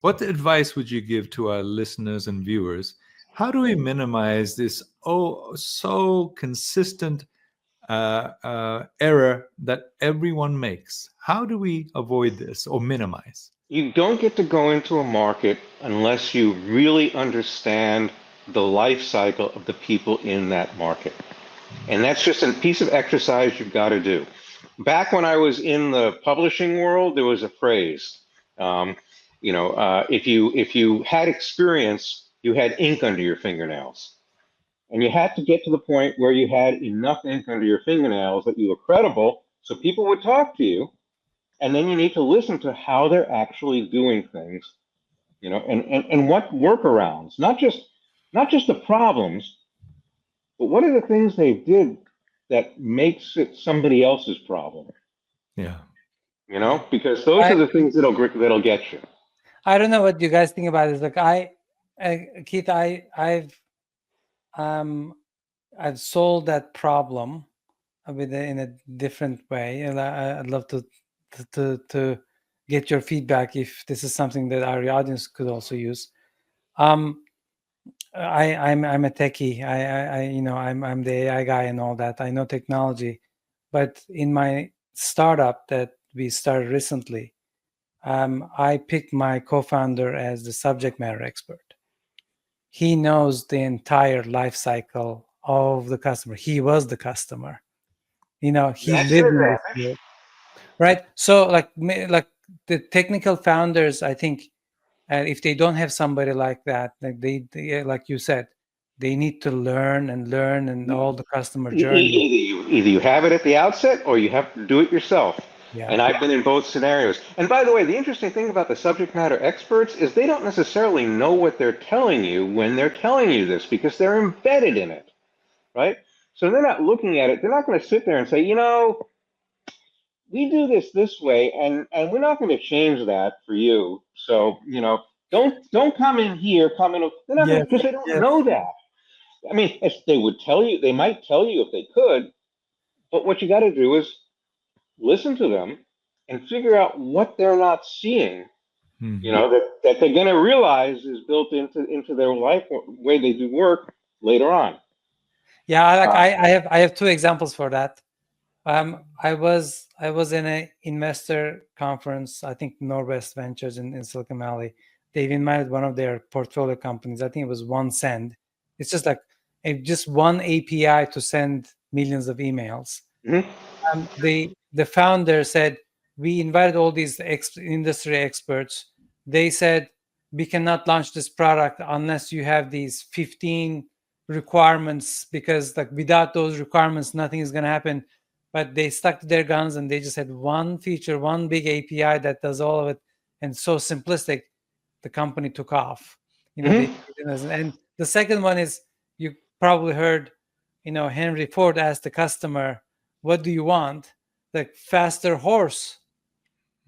What advice would you give to our listeners and viewers? How do we minimize this so consistent error that everyone makes? How do we avoid this or minimize? You don't get to go into a market unless you really understand the life cycle of the people in that market. And that's just a piece of exercise you've got to do. Back when I was in the publishing world, there was a phrase. Um, if you had experience, you had ink under your fingernails, and you had to get to the point where you had enough ink under your fingernails that you were credible, so people would talk to you, and then you need to listen to how they're actually doing things, and what workarounds, not just the problems, but what are the things they did that makes it somebody else's problem? Yeah. Because those are I the things that'll get you. I don't know what you guys think about this. Like Keith, I've solved that problem in a different way, and I'd love to get your feedback if this is something that our audience could also use. I'm a techie. I'm the AI guy and all that. I know technology, but in my startup that we started recently, I picked my co-founder as the subject matter expert. He knows the entire life cycle of the customer. He was the customer. He That's lived an in this advantage. world, right? So like the technical founders, I think, if they don't have somebody like that, like they like you said, they need to learn and all the customer journey. Either you have it at the outset or you have to do it yourself. Yeah. And I've been in both scenarios. And by the way, the interesting thing about the subject matter experts is they don't necessarily know what they're telling you when they're telling you this because they're embedded in it, right? So they're not looking at it. They're not going to sit there and say, we do this way, and we're not going to change that for you. So don't come in here. Come in. They're not going Yes. to, because they don't Yes. know that. I mean, they would tell you. They might tell you if they could, but what you got to do is listen to them and figure out what they're not seeing. Mm-hmm. That they're going to realize is built into their life way they do work later on. Yeah, I have two examples for that. I was in a investor conference, I think Norwest Ventures in Silicon Valley. They've invited one of their portfolio companies. I think it was OneSend. It's just like just one API to send millions of emails. Mm-hmm. The founder said, we invited all these industry experts. They said, we cannot launch this product unless you have these 15 requirements, because like without those requirements, nothing is going to happen. But they stuck to their guns and they just had one feature, one big API that does all of it, and so simplistic. The company took off. Mm-hmm. And the second one is, you probably heard, Henry Ford asked the customer, "What do you want?" Like, faster horse.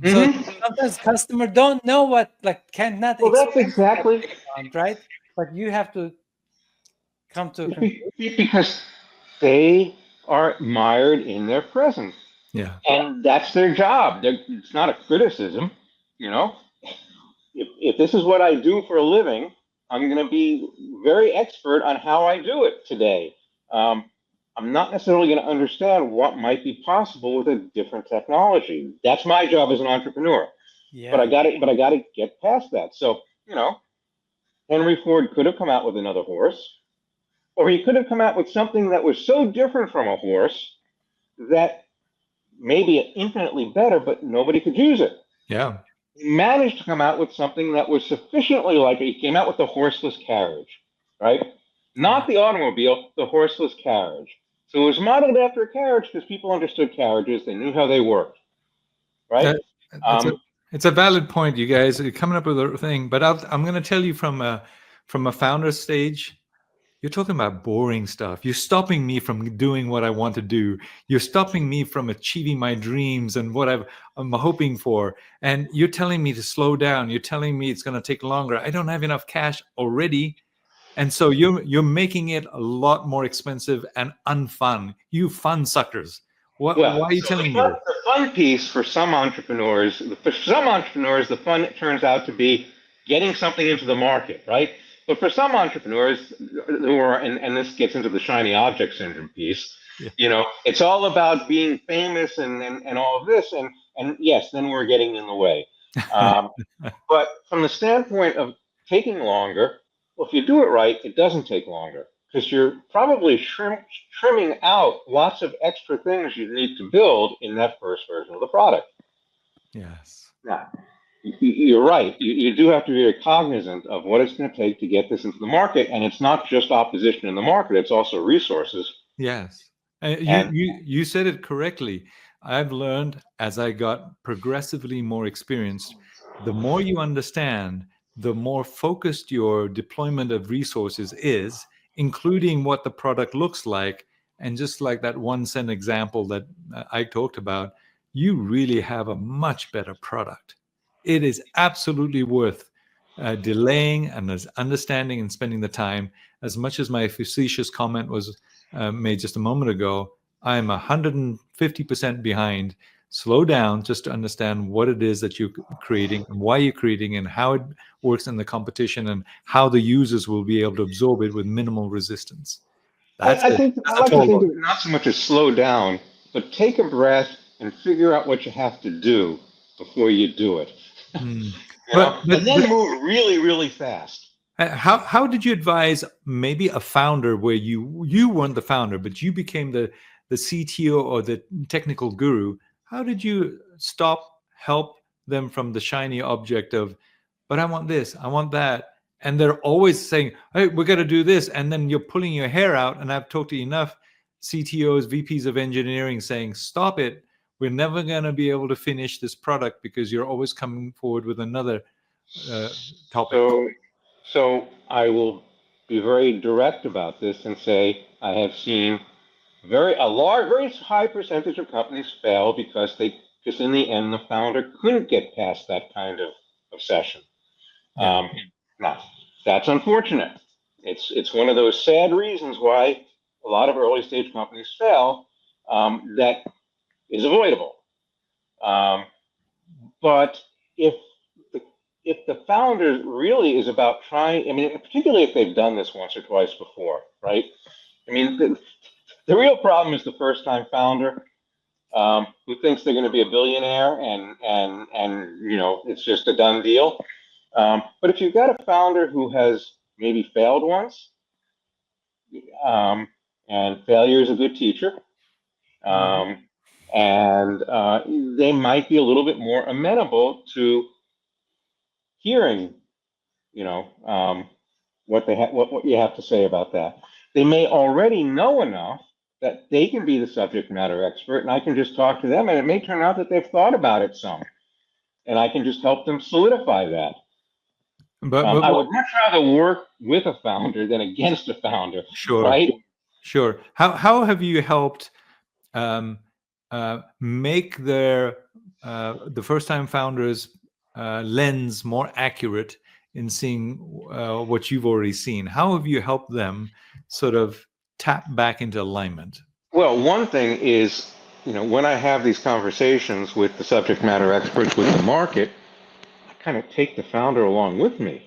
Mm-hmm. So sometimes customers don't know what, like, cannot Well, that's explain what exactly they want, right? But you have to come to a conclusion. because they are mired in their present. Yeah. And that's their job. It's not a criticism, you know. If this is what I do for a living, I'm going to be very expert on how I do it today. I'm not necessarily going to understand what might be possible with a different technology. That's my job as an entrepreneur. Yeah. But I got it. But I got to get past that. So Henry Ford could have come out with another horse, or he could have come out with something that was so different from a horse that maybe infinitely better, but nobody could use it. Yeah. He managed to come out with something that was sufficiently like it. He came out with the horseless carriage, right? Not the automobile, the horseless carriage. So it was modeled after a carriage because people understood carriages. They knew how they worked, right? It's a valid point, you guys. You're coming up with a thing, but I'm going to tell you from a founder stage. You're talking about boring stuff. You're stopping me from doing what I want to do. You're stopping me from achieving my dreams and what I'm hoping for. And you're telling me to slow down. You're telling me it's going to take longer. I don't have enough cash already. And so you're making it a lot more expensive and unfun. You fun suckers. Why are you telling me this? The fun piece for some entrepreneurs, the fun turns out to be getting something into the market, right? But for some entrepreneurs who are, and this gets into the shiny object syndrome piece, Yeah. it's all about being famous and all of this. And yes, then we're getting in the way. But from the standpoint of taking longer, well, if you do it right, it doesn't take longer because you're probably trimming out lots of extra things you need to build in that first version of the product. Yes. Now, you're right. You do have to be very cognizant of what it's going to take to get this into the market, and it's not just opposition in the market; it's also resources. Yes. You And you said it correctly. I've learned as I got progressively more experienced, the more you understand, the more focused your deployment of resources is, including what the product looks like. And just like that 1 cent example that I talked about, you really have a much better product. It is absolutely worth delaying and understanding and spending the time. As much as my facetious comment was made just a moment ago, I'm 150% behind. Slow down just to understand what it is that you're creating and why you're creating and how it works in the competition and how the users will be able to absorb it with minimal resistance. That's I it. think I That's a like to tall think order. of it not so much as slow down, but take a breath and figure out what you have to do before you do it. Mm. And then move really, really fast. How did you advise maybe a founder where you weren't the founder but you became the CTO or the technical guru? How did you help them from the shiny object of, but I want this, I want that, and they're always saying, hey, we got to do this, and then you're pulling your hair out. And I've talked to enough CTOs, VPs of engineering saying, stop it, we're never going to be able to finish this product because you're always coming forward with another topic. So, so I will be very direct about this and say I have seen very high percentage of companies fail because in the end the founder couldn't get past that kind of obsession. Yeah. Now that's unfortunate. It's one of those sad reasons why a lot of early stage companies fail. That is avoidable. But if the if the founder really is about trying, I mean, particularly if they've done this once or twice before, right? I mean, the real problem is the first time founder who thinks they're going to be a billionaire and it's just a done deal. But if you've got a founder who has maybe failed once, and failure is a good teacher, and they might be a little bit more amenable to hearing, what you have to say about that. They may already know enough that they can be the subject matter expert, and I can just talk to them, and it may turn out that they've thought about it some, and I can just help them solidify that. But I would much rather work with a founder than against a founder, sure, right? sure. How have you helped make the first time founders lens more accurate in seeing what you've already seen? How have you helped them sort of tap back into alignment? Well, one thing is, when I have these conversations with the subject matter experts with the market, I kind of take the founder along with me,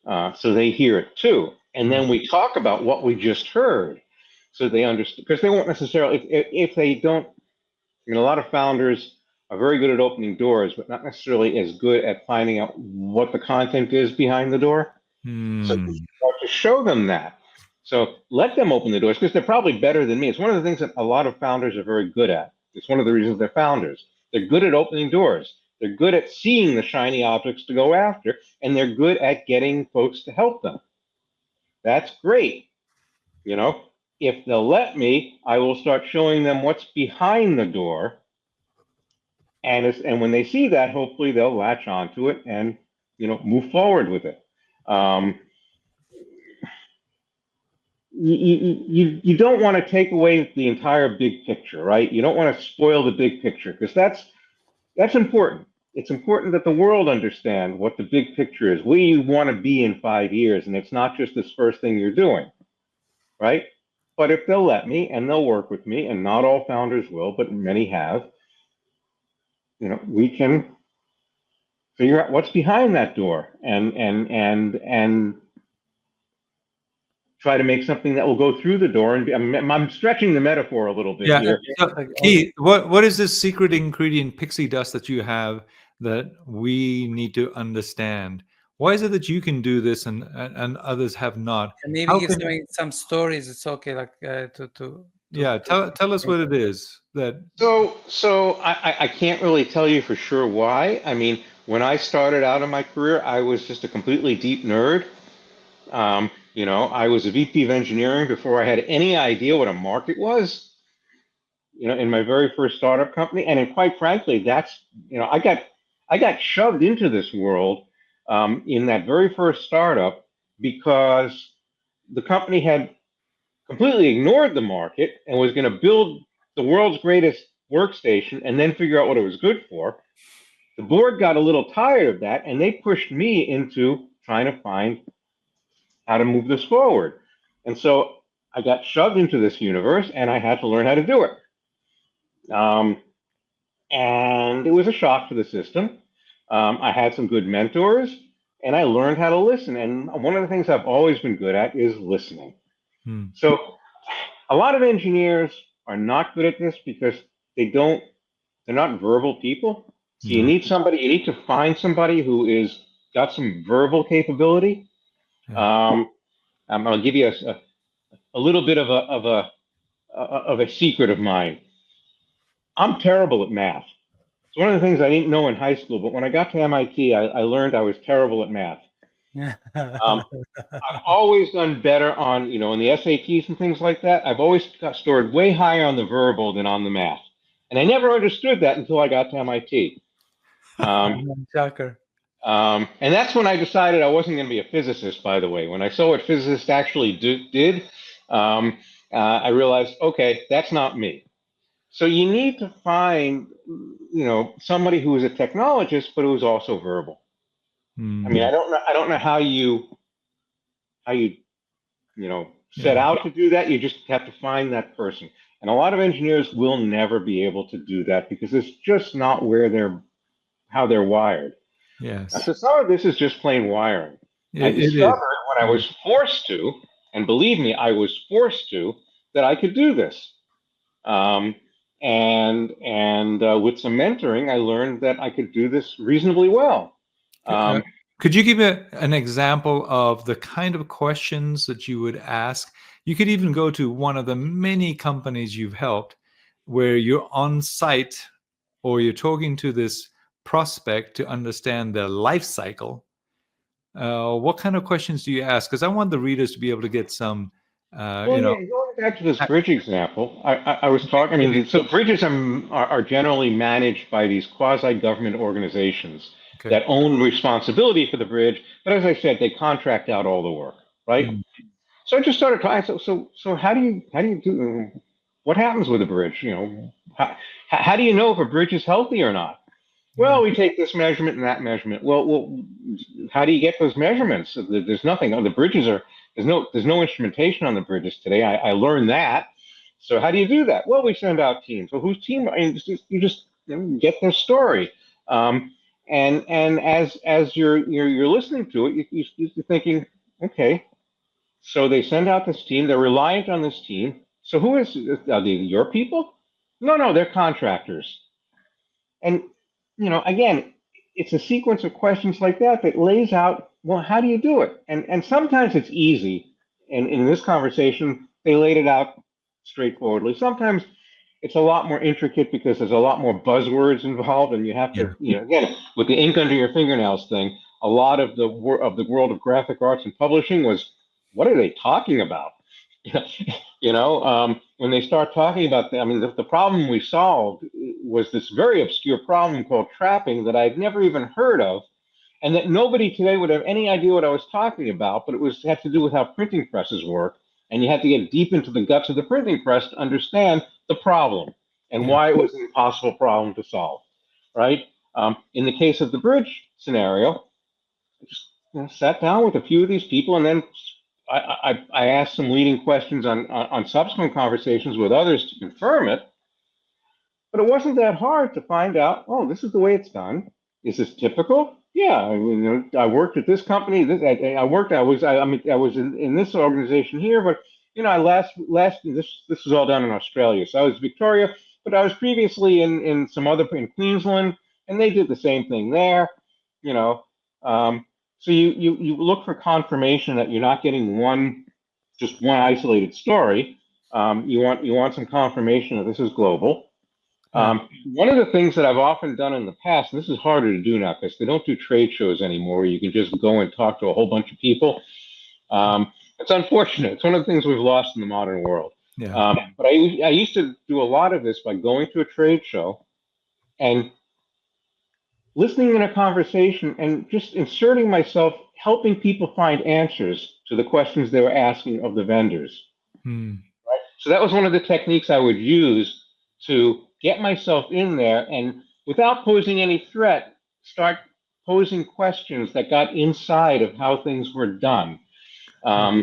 so they hear it too, and then we talk about what we just heard, so they understand. Because they won't necessarily, if they don't. I mean, a lot of founders are very good at opening doors, but not necessarily as good at finding out what the content is behind the door. So you start to show them that. So let them open the doors because they're probably better than me. It's one of the things that a lot of founders are very good at. It's one of the reasons they're founders. They're good at opening doors. They're good at seeing the shiny objects to go after, and they're good at getting folks to help them. That's great. If they'll let me, I will start showing them what's behind the door. And when they see that, hopefully they'll latch onto it and move forward with it. You don't want to take away the entire big picture, right? You don't want to spoil the big picture because that's important. It's important that the world understand what the big picture is, where you want to be in 5 years, and it's not just this first thing you're doing, right? But if they'll let me and they'll work with me, and not all founders will, but many have, we can figure out what's behind that door, and try to make something that will go through the door. And I'm stretching the metaphor a little bit Yeah. here. So, Keith, what is this secret ingredient pixie dust that you have that we need to understand? Why is it that you can do this and others have not? And maybe How give can, some stories. It's okay, like yeah, tell us what it is that. So I can't really tell you for sure why. I mean, when I started out in my career, I was just a completely deep nerd. I was a VP of engineering before I had any idea what a market was. In my very first startup company, and quite frankly, I got shoved into this world in that very first startup because the company had completely ignored the market and was going to build the world's greatest workstation and then figure out what it was good for. The board got a little tired of that, and they pushed me into trying to find how to move this forward. And so I got shoved into this universe, and I had to learn how to do it. And it was a shock to the system. I had some good mentors, and I learned how to listen. And one of the things I've always been good at is listening. So a lot of engineers are not good at this because they're not verbal people. So you need to find somebody who is got some verbal capability. Yeah. I'll give you a little bit of a secret of mine. I'm terrible at math. It's one of the things I didn't know in high school, but when I got to MIT, I learned I was terrible at math. I've always done better on, in the SATs and things like that. I've always got scored way higher on the verbal than on the math. And I never understood that until I got to MIT. Shocker. And that's when I decided I wasn't going to be a physicist, by the way. When I saw what physicists actually did, I realized, okay, that's not me. So you need to find, somebody who is a technologist, but who is also verbal. I mean, I don't know how you set out to do that. You just have to find that person. And a lot of engineers will never be able to do that because it's just not how they're wired. Yes. So some of this is just plain wiring. I discovered when I was forced to, and believe me, I was forced to, that I could do this. And with some mentoring, I learned that I could do this reasonably well. Could you give an example of the kind of questions that you would ask? You could even go to one of the many companies you've helped where you're on site or you're talking to this prospect to understand their life cycle. What kind of questions do you ask? Because I want the readers to be able to get some, Going back to this bridge example, I was talking, I mean, so bridges are generally managed by these quasi-government organizations that own responsibility for the bridge. But as I said, they contract out all the work, right? So I just started talking. So how do you do? What happens with a bridge? How do you know if a bridge is healthy or not? Well, we take this measurement and that measurement. Well, how do you get those measurements? There's nothing. The bridges are there's no instrumentation on the bridges today. I learned that. So how do you do that? Well, we send out teams. So whose team? I mean, you just get their story. And as you're listening to it, you're thinking, okay, so they send out this team. They're reliant on this team. So who is? Are they your people? No, they're contractors. And again, it's a sequence of questions like that that lays out, well, how do you do it? And sometimes it's easy. And in this conversation, they laid it out straightforwardly. Sometimes it's a lot more intricate because there's a lot more buzzwords involved, and you have to, again, with the ink under your fingernails thing, a lot of the world of graphic arts and publishing was, what are they talking about? When they start talking about the problem we solved was this very obscure problem called trapping that I'd never even heard of, and that nobody today would have any idea what I was talking about, but it had to do with how printing presses work, and you had to get deep into the guts of the printing press to understand the problem and why it was an impossible problem to solve, right? In the case of the bridge scenario, I just sat down with a few of these people, and then I asked some leading questions on subsequent conversations with others to confirm it, but it wasn't that hard to find out, oh, this is the way it's done. Is this typical? Yeah, I mean, I worked at this company. I was in this organization here, but I this was all down in Australia. So I was Victoria, but I was previously in some other in Queensland, and they did the same thing there. You know, um, so you look for confirmation that you're not getting just one isolated story. You want some confirmation that this is global. One of the things that I've often done in the past, and this is harder to do now because they don't do trade shows anymore where you can just go and talk to a whole bunch of people. It's unfortunate. It's one of the things we've lost in the modern world. Yeah. But I used to do a lot of this by going to a trade show and listening in a conversation and just inserting myself, helping people find answers to the questions they were asking of the vendors. Hmm. Right? So that was one of the techniques I would use to get myself in there and without posing any threat, start posing questions that got inside of how things were done. So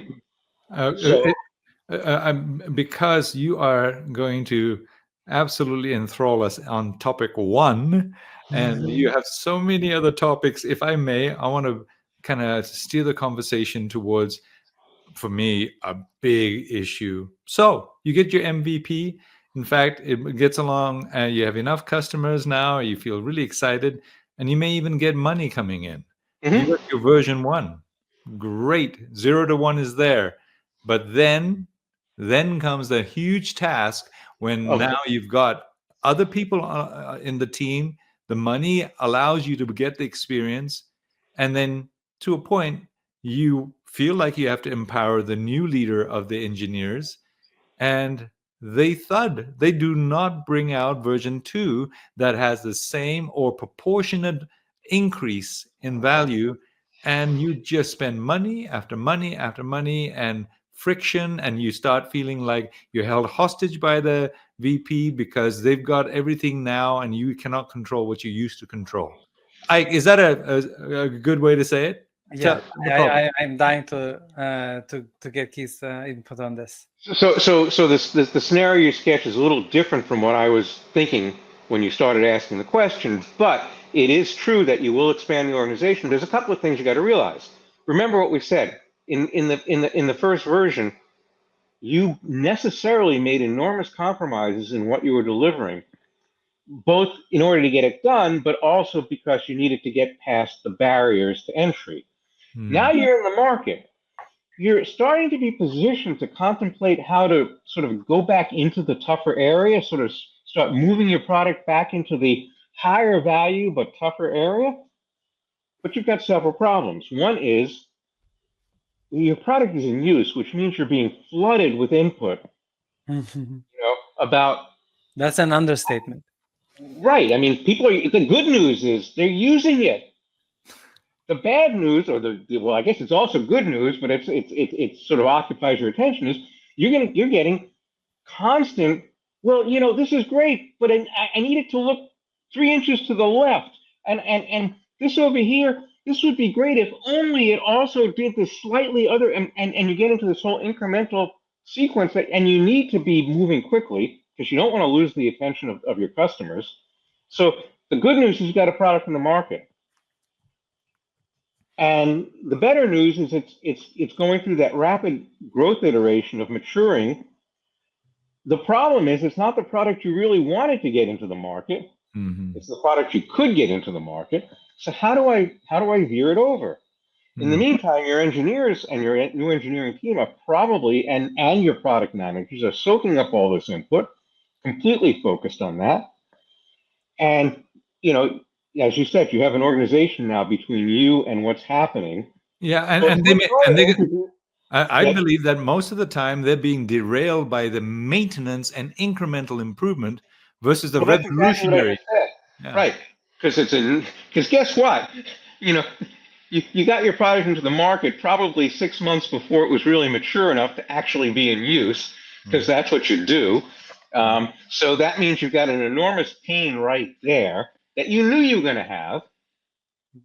Because you are going to absolutely enthrall us on topic one, and you have so many other topics. If I may, I want to kind of steer the conversation towards, for me, a big issue. So you get your MVP. In fact, it gets along. You have enough customers now. You feel really excited, and you may even get money coming in. You got your version 1. Great. 0 to 1 is there. But then comes the huge task when now you've got other people in the team. The money allows you to get the experience. And then to a point, you feel like you have to empower the new leader of the engineers. And they thud. They do not bring out version 2 that has the same or proportionate increase in value, and you just spend money after money after money and friction, and you start feeling like you're held hostage by the VP because they've got everything now and you cannot control what you used to control. Is that a good way to say it? Yeah, I'm dying to get Keith's input on this. So the scenario you sketch is a little different from what I was thinking when you started asking the question, but it is true that you will expand the organization. There's a couple of things you got to realize. Remember what we said in the first version. You necessarily made enormous compromises in what you were delivering, both in order to get it done, but also because you needed to get past the barriers to entry. Now you're in the market. You're starting to be positioned to contemplate how to sort of go back into the tougher area, sort of start moving your product back into the higher value but tougher area. But you've got several problems. One is your product is in use, which means you're being flooded with input. About that's an understatement. Right. I mean, the good news is they're using it. The bad news, well, I guess it's also good news, but it sort of occupies your attention, is you're getting constant. Well, this is great, but I need it to look 3 inches to the left, and this over here, this would be great if only it also did this slightly other, and you get into this whole incremental sequence and you need to be moving quickly because you don't want to lose the attention of your customers. So the good news is you've got a product in the market. And the better news is it's going through that rapid growth iteration of maturing. The problem is it's not the product you really wanted to get into the market. It's the product you could get into the market. So how do I veer it over? In the meantime, your engineers and your new engineering team are probably and your product managers are soaking up all this input, completely focused on that. And as you said, you have an organization now between you and what's happening. Yeah, I believe that most of the time they're being derailed by the maintenance and incremental improvement versus the revolutionary. Exactly what I said. Yeah. Right, because guess what? You got your product into the market probably 6 months before it was really mature enough to actually be in use, because that's what you do. So that means you've got an enormous pain right there that you knew you were going to have.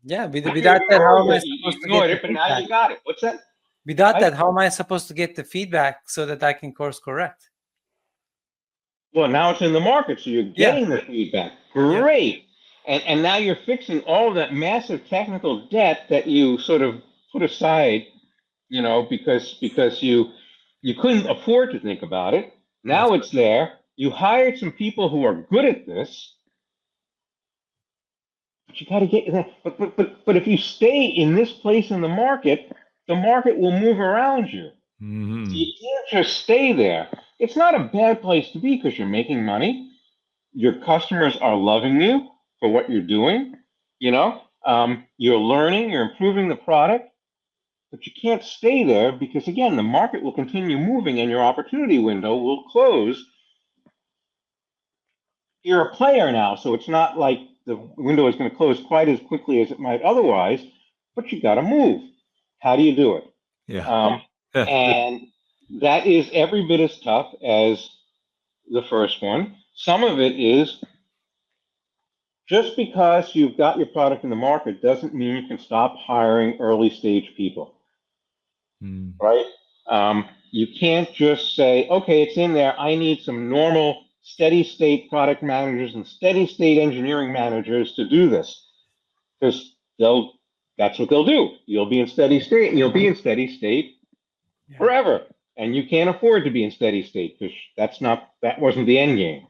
Yeah, without that, how am I supposed to get it, but now you got it. What's that? Without that, how am I supposed to get the feedback so that I can course correct? Well, now it's in the market, so you're getting the feedback. Great. And now you're fixing all of that massive technical debt that you sort of put aside, because you couldn't afford to think about it. Now it's there. You hired some people who are good at this, but you got to get that. But if you stay in this place in the market will move around you. Mhm. So you can't just stay there. It's not a bad place to be because you're making money. Your customers are loving you for what you're doing. You're learning, you're improving the product, but you can't stay there because, again, the market will continue moving and your opportunity window will close. You're a player now, so it's not like the window is going to close quite as quickly as it might otherwise, but you got to move. How do you do it? Yeah. And that is every bit as tough as the first one. Some of it is just because you've got your product in the market doesn't mean you can stop hiring early stage people, Mm. right? You can't just say, okay, it's in there. I need some normal steady state product managers and steady state engineering managers to do this, because that's what they'll do. You'll be in steady state and you'll be in steady state forever. And you can't afford to be in steady state because that wasn't the end game.